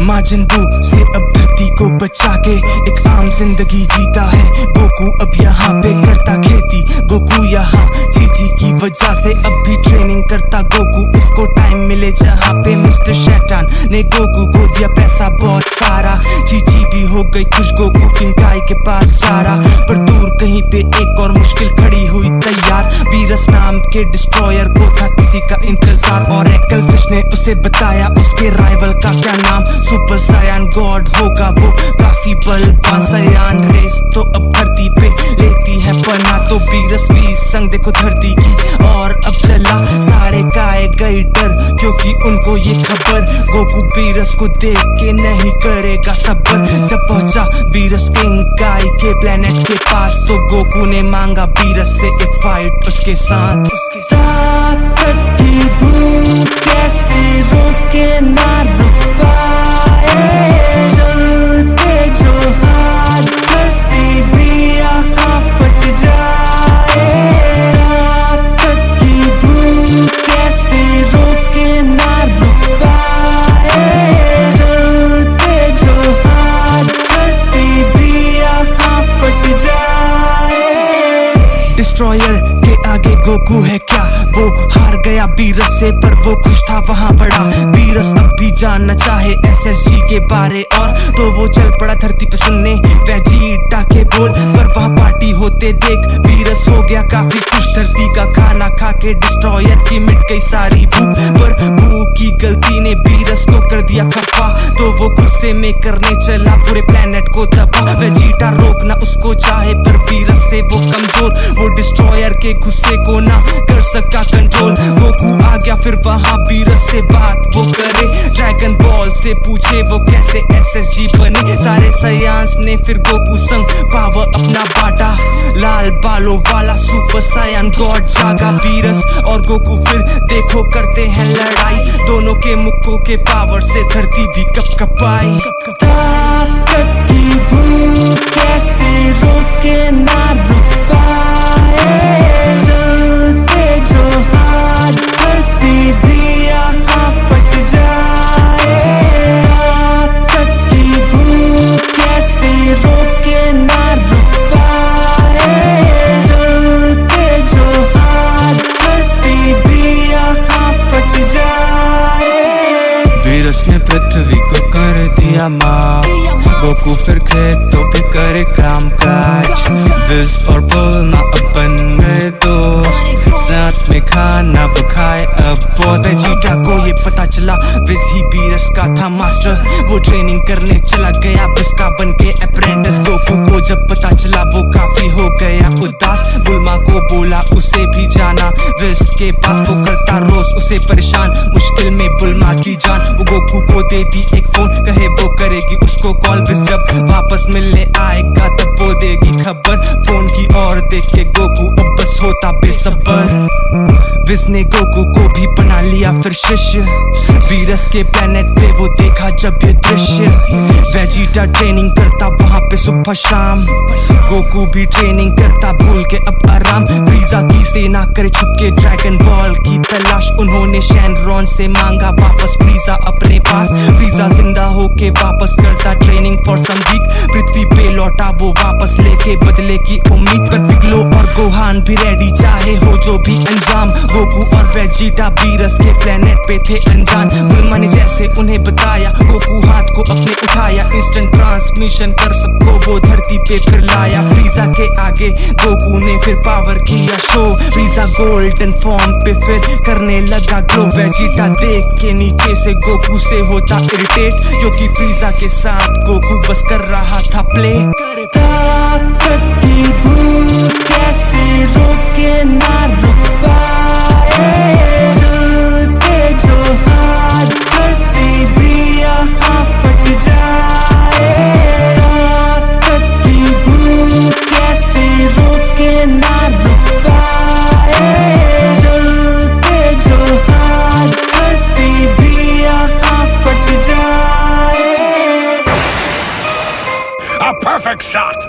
माजिन बू से अब धरती को बचा के एक आम जिंदगी जीता है गोकू। अब यहाँ पे करता खेती गोकू, यहाँ चीची की वजह से अब भी ट्रेनिंग करता गोकू। उसको टाइम मिले जहाँ पे मिस्टर शैतान ने गोकू को दिया पैसा बहुत सारा। चीची भी हो गई खुश गोकू किंकाई के पास सारा। पर दूर कहीं पे एक और मुश्किल खड़ी हुई तैयार। वीरस नाम के डिस्ट्रॉयर को था किसी का इंतजार और एकल फिश ने उसे बताया उसके राइवल का क्या नाम। सुपर सायान गॉड होगा वो काफी बलवान। सायान रेस तो अब धरती पे लेती है पना। तो वीरस भी संग देखो धरती की और अब चला। सारे गाए गए डर क्योंकि उनको ये खबर गोकू वीरस को देख के नहीं करेगा सब्र। जब पहुंचा वीरस किंकाई के प्लेनेट के पास तो गोकू ने मांगा वीरस से एक फाइट उसके साथ। ताकत की भूख कैसे रोके ना रुक पाए। चलते जो हाथ धरती भी यहाँ फट जाए। ताकत की भूख कैसे रोके ना रुक पाए। चलते जो हाथ धरती भी यहाँ फट जाए। डिस्ट्रॉयर के आगे गोकू है क्या, वो हार गया वीरस से पर वो खुश था वहाँ बड़ा। वीरस अब भी जानना चाहे SSG के बारे और तो वो चल पड़ा धरती पे सुनने वेजिटा के बोल। पर वहाँ पार्टी होते देख वीरस हो गया काफी खुश। धरती का खाना खा के डिस्ट्रॉयर की मिट गई सारी भूख। पर भूख की गलती ने वीरस को कर दिया खफा तो वो गुस्से में करने चला पूरे प्लेनेट को दबा। वेजिटा रोकना उसको चाहे पर वीरस से वो कमजोर। वो डिस्ट्रॉयर के गुस्से को ना कर सका कंट्रोल। गोकू आ गया फिर वहाँ वीरस से बात वो करे। ड्रैगन बॉल से पूछे वो कैसे SSG बने। सारे सायांस ने फिर गोकू संग पावर अपना बांटा। लाल बालों वाला सुपर सायान गॉड जागा। वीरस और गोकू फिर देखो करते हैं लड़ाई। दोनों के मुक्कों के पावर से धरती भी कपकपाई। ताकत की भूख कैसे रोके ना रुक पाए। चलते जो हाथ धरती भी यहाँ फट जाए। ताकत की भूख कैसे रोके ना रुक पाए। चलते जो हाथ धरती भी यहाँ फट जाए। वीरस ने पृथ्वी को कर दिया माफ। गोकू फिर खेतों पे करे काम काज। विस और बुल्मा अब बन गए दोस्त, साथ में खाना वो खाए अब बहुत। वेजिटा को ये पता चला विस ही वीरस का था मास्टर। वो ट्रेनिंग करने चला गया विस का बन के अप्रेंटिस। गोकू को जब पता चला वो काफी हो गया उदास। बुल्मा को बोला उसे भी जाना विस के पास। वो करता रोज उसे परेशान मुश्किल में बुल्मा की जान। वो गोकू को दे दी एक फोन कहे वो करेगी उसको कॉल। विस जब वापस मिलने आएगा तब वो देगी खबर। फोन की ओर देख के गोकू अब बस होता बेसब्र। विस ने गोकू को भी बना लिया फिर शिष्य। वीरस के प्लेनेट पे वो देखा जब ये दृश्य। वेजिटा ट्रेनिंग करता वहाँ पे सुबह शाम। गोकू भी ट्रेनिंग करता भूल के अब आराम। फ्रीजा की सेना करे छुप के ड्रैगन बॉल की तलाश। उन्होंने शैनरॉन से मांगा वापस फ्रीजा अपने पास। फ्रीजा जिंदा होके वापस करता ट्रेनिंग फॉर सम वीक। पृथ्वी पे लौटा वो वापस लेके बदले की उम्मीद। पर पिगलो और गोहान भी रेडी चाहे हो जो भी अंजाम। गोकू और वेजिटा वीरस के प्लेनेट पे थे अनजान। बुल्मा ने जैसे उन्हें बताया गोकू हाथ को अपने उठाया। इंस्टेंट ट्रांसमिशन कर सबको वो धरती पे फिर लाया। फ्रीजा के आगे गोकू ने फिर पावर किया शो। फ्रीजा गोल्डन फॉर्म पे फिर करने लगा ग्लो। वेजिटा देख के नीचे से गोकू से होता इरिटेट क्योंकि फ्रीजा के साथ गोकू बस कर रहा था प्ले। ताकत की भूख कैसे रोके ना रुक पाए। चलते जो हाथ धरती भी यहाँ फट जाए। ताकत की भूख कैसे रोके ना रुक पाए। चलते जो हाथ धरती भी यहाँ फट जाए। A perfect shot!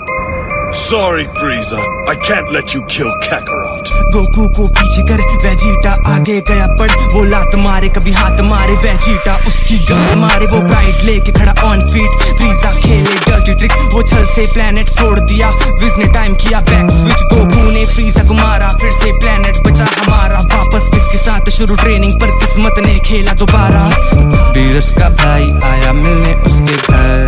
Sorry, Frieza. I can't let you kill Kakarot. Goku को पीछे कर वेजिटा आगे गया बढ़, वो लात मारे कभी हाथ मारे वेजिटा उसकी गन मारे, वो प्राइड लेके खड़ा ऑन फीट, फ्रीजा खेले डर्टी ट्रिक, वो छल से प्लेनेट फोड़ दिया, विज ने टाइम किया बैक स्विच, गोकू ने फ्रीजा को मारा, फिर से प्लेनेट बचा हमारा, वापस किसके साथ शुरू ट्रेनिंग पर किस्मत ने खेला दोबारा। वीरस का भाई आया मिलने उसके घर,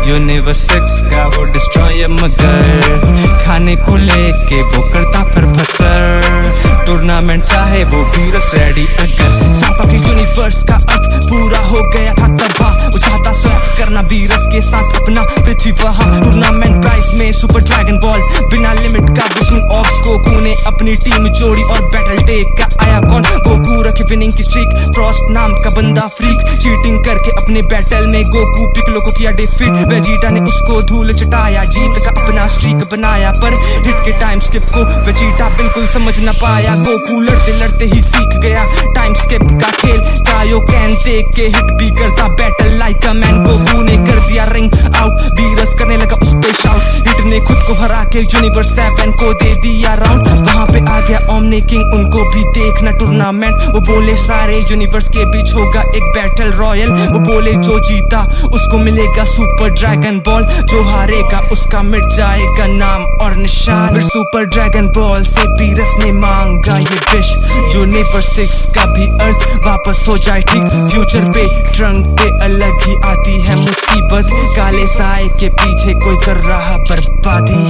यूनिवर्स 6 का वो डिस्ट्रॉयर मगर, खाने को लेके वो करता फिर फसर, टूर्नामेंट चाहे वो वीरस रेडी अगर, सांपा के यूनिवर्स का अर्थ पूरा हो गया था तबाह, वो चाहता स्वैप करना वीरस के साथ अपना पृथ्वी वहां, टूर्नामेंट प्राइज में सुपर ड्रैगन बॉल, बिना लिमिट का विशिंग ऑफ्स, गोकू ने अपनी टीम जोड़ी और बैटल टेक का आया कौन, गोकू रखे विनिंग की स्ट्रीक, फ्रॉस्ट नाम का बंदा फ्रीक, चीटिंग करके अपने बैटल में गोकू पिकलो को किया डिफीट, वेजिटा ने उसको धूल चटाया, जीत का अपना स्ट्रीक बनाया, पर हिट के टाइम स्किप को वेजिटा बिल्कुल समझ न पाया, गोकू लड़ते लड़ते ही सीख गया टाइम स्किप का खेल, कायोकेन देख के हिट भी करता battle like a man, Goku ने कर दिया रिंग आउट, वीरस करने लगा उस पे शाउट, हिट ने खुद को हरा के यूनिवर्स 7 को दे दिया राउंड, वहां पे आ गया ओमनी किंग, उनको भी देखना टूर्नामेंट, वो बोले सारे यूनिवर्स के बीच होगा एक बैटल रॉयल, वो बोले जो जीता उसको मिलेगा सुपर ड्रैगन बॉल, जो हारेगा उसका मिट जाएगा नाम और निशान, फिर सुपर ड्रैगन बॉल से वीरस ने मांगा ये विश, यूनिवर्स 6 का भी अर्थ वापस हो जाए ठीक, फ्यूचर पे ट्रंक पे अलग ही आती है मुसीबत, काले साए के पीछे कोई कर रहा बर्बादी,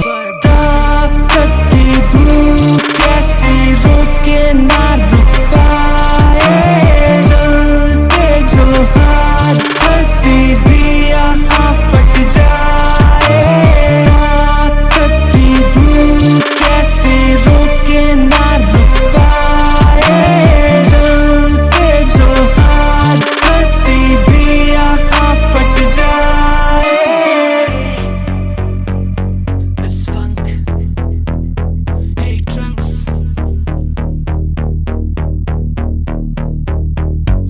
ताकत की भूख कैसे रोके ना रुक पाए, चलते जो हाथ धरती भी यहाँ पट जाए, ताकत की भूख कैसे रोके ना रुक पाए, चलते जो हाथ धरती भी यहाँ पट जाए। This funk, hey trunks,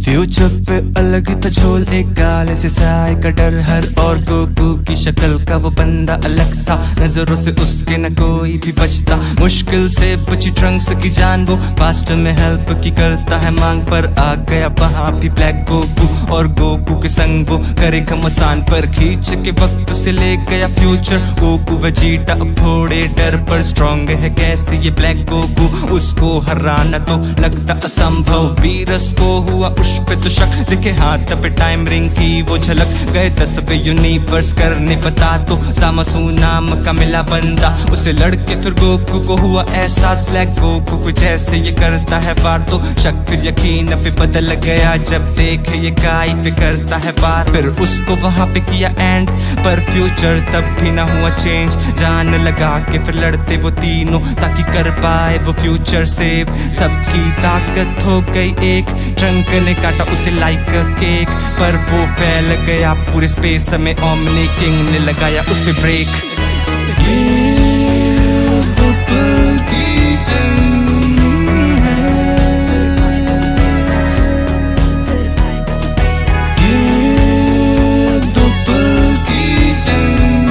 future पे अलग था झोल, एक काले से साए का डर हर, और गोकू की शक्ल का वो बंदा अलग सा, नजरों से उसके न कोई भी बचता, मुश्किल से बची ट्रंक्स की जान, वो पास्ट में हेल्प की करता है मांग, पर आ गया वहां भी ब्लैक गोकू, और गोकू के संग वो करेगा मसान पर, खींच के वक्त से ले गया फ्यूचर, गोकू वेजिटा अब थोड़े डर पर स्ट्रॉन्ग है कैसे ये ब्लैक गोकू, उसको हराना तो लगता असंभव, वीरस को हुआ उस पे तो शक, दिखे हाथ पे टाइम रिंग की वो झलक, गए 10 पे यूनिवर्स करने बता, तो सामसू नाम का मिला बंदा, उसे लड़के फिर गोकू को हुआ एहसास, ब्लैक गोकू को जैसे ये करता है वार, तो शक फिर यकीन पे बदल गया, जब देखे ये गाय पे करता है वार, फिर उसको वहां पे किया एंड, पर फ्यूचर तब भी ना हुआ चेंज, जान लगा के फिर लड़ते वो तीनों, ताकि कर पाए वो फ्यूचर सेव, सबकी ताकत हो गई एक, ट्रंक ने काटा उसे लाइक केक, पर वो फैल गया पूरे स्पेस में, ओमनी किंग ने लगाया उस पे ब्रेक, ये तो पल की जंग है, ये तो पल की जंग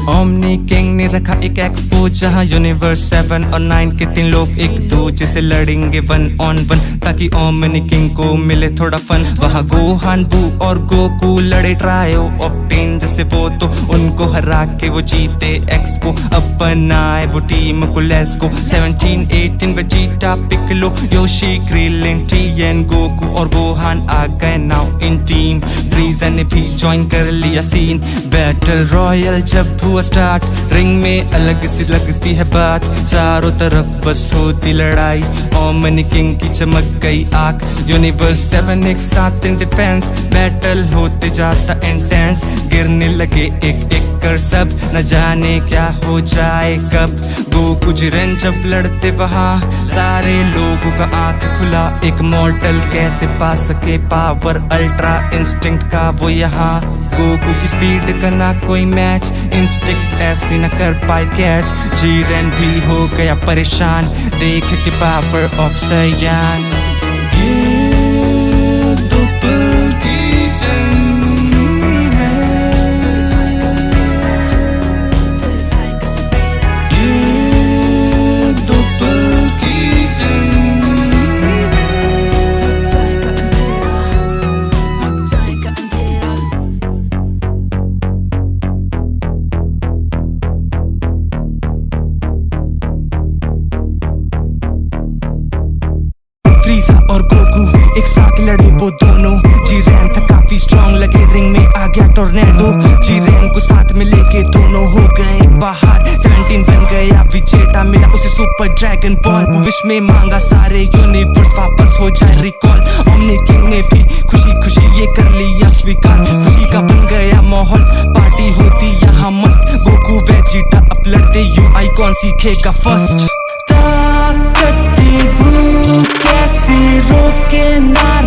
ओमनी किंग ने रखा एक एक्सपो, जहां यूनिवर्स 7 और 9 के 3 लोग एक दूसरे से लड़ेंगे 1 on 1, ताकि ओमनी किंग को मिले थोड़ा फन, वहां गोहान बू और गोकू लड़े ट्रायो ऑफ 10 जैसे वो, तो उनको हरा के वो जीते एक्सपो, अब बनाए वो टीम को LESCO, 17 18 Vegeta Piccolo Yoshi Krillin TN Goku और गोहान आ गए नाउ इन टीम, फ्रीजा ने भी ज्वाइन कर लिया सीन, बैटल रॉयल जब हुआ स्टार्ट, रिंग में अलग सी लगती है बात, चारों तरफ बस होती लड़ाई, ओमनी किंग की चमक गई आंख, यूनिवर्स 7 एक साथ इन डिफेंस, बैटल होते जाता इंटेंस, गिरने लगे एक एक कर सब, न जाने क्या हो जाए कब, गोकू जिरेन जब लड़ते वहां, सारे लोगों का आंख खुला, एक मॉर्टल कैसे पा सके पावर अल्ट्रा इंस्टिंक्ट का वो यहाँ, गोकू की स्पीड का ना कोई मैच, इंस्टिंक्ट ऐसी न कर पाए कैच, जिरेन भी हो गया परेशान देख के पावर ऑफ सयान, ये तो पल की जंग है, टोर्नेडो। जीरेन को साथ में लेके दोनों हो गए बाहर। 17 बन गया विजेता, मिला उसे सुपर ड्रैगन बॉल। विश में मांगा सारे यूनिवर्स वापस हो जाए रिकॉल। ओमनी किंग ने भी खुशी खुशी ये कर लिया स्वीकार। खुशी का बन गया माहौल, पार्टी होती यहाँ मस्त। गोकू वेजिटा अब लड़ते UI, कौन सीखेगा फर्स्ट। ताकत की भूख कैसे रोके ना